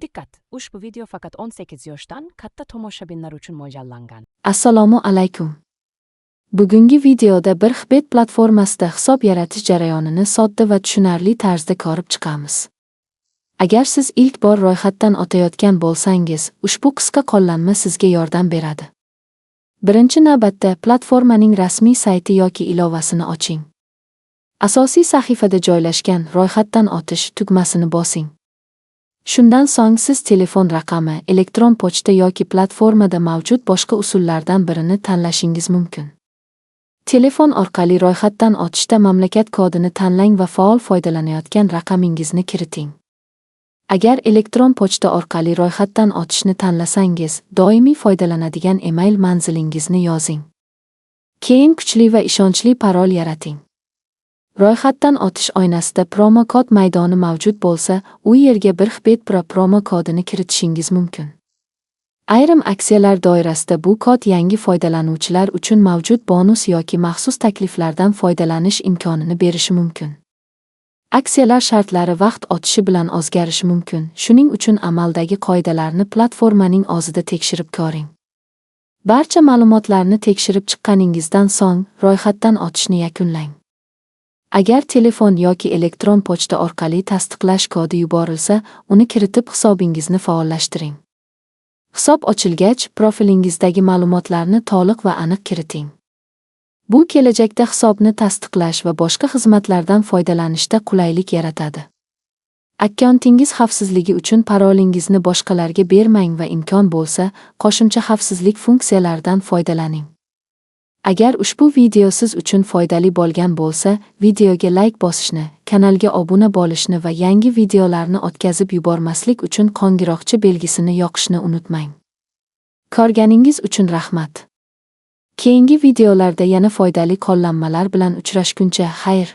Dikkat! Ushbu video faqat 18 yoshdan katta tomoshabinlar uchun mo'ljallangan. Assalomu alaykum. Bugungi videoda bir Xbet platformasida hisob yaratish jarayonini sodda va tushunarli tarzda ko'rib chiqamiz. Agar siz ilk bor ro'yxatdan o'tayotgan bo'lsangiz, ushbu qisqa qo'llanma sizga yordam beradi. Birinchi navbatda platformaning rasmiy sayti yoki ilovasini oching. Asosiy sahifada joylashgan ro'yxatdan o'tish tugmasini bosing. Shundan so'ng siz telefon raqami, elektron pochta yoki platformada mavjud boshqa usullardan birini tanlashingiz mumkin. Telefon orqali ro'yxatdan o'tishda mamlakat kodini tanlang va faol foydalanayotgan raqamingizni kiriting. Agar elektron pochta orqali ro'yxatdan o'tishni tanlasangiz, doimiy foydalanadigan email manzilingizni yozing. Keyin kuchli va ishonchli parol yarating. Ro'yxatdan o'tish oynasida promo kod maydoni mavjud bo'lsa, u yerga bir Xbet promo kodini kiritishingiz mumkin. Ayrim aksiyalar doirasida bu kod yangi foydalanuvchilar uchun mavjud bonus yoki maxsus takliflardan foydalanish imkonini berishi mumkin. Aksiyalar shartlari vaqt o'tishi bilan o'zgarishi mumkin. Shuning uchun amaldagi qoidalarni platformaning o'zida tekshirib ko'ring. Barcha ma'lumotlarni tekshirib chiqqaningizdan so'ng ro'yxatdan o'tishni yakunlang. Agar telefon yoki elektron pochta orqali tasdiqlash kodi yuborilsa, uni kiritib hisobingizni faollashtiring. Hisob ochilgach, profilingizdagi ma'lumotlarni to'liq va aniq kiriting. Bu kelajakda hisobni tasdiqlash va boshqa xizmatlardan foydalanishda qulaylik yaratadi. Akkauntingiz xavfsizligi uchun parolingizni boshqalarga bermang va imkon bo'lsa, qo'shimcha xavfsizlik funksiyalaridan foydalaning. Agar ushbu video siz uchun foydali bo'lgan bo'lsa, videoga like bosishni, kanalga obuna bo'lishni va yangi videolarni o'tkazib yubormaslik uchun qo'ng'iroqcha belgisini yoqishni unutmang. Ko'rganingiz uchun rahmat. Keyingi videolarda yana foydali qo'llanmalar bilan uchrashguncha xayr.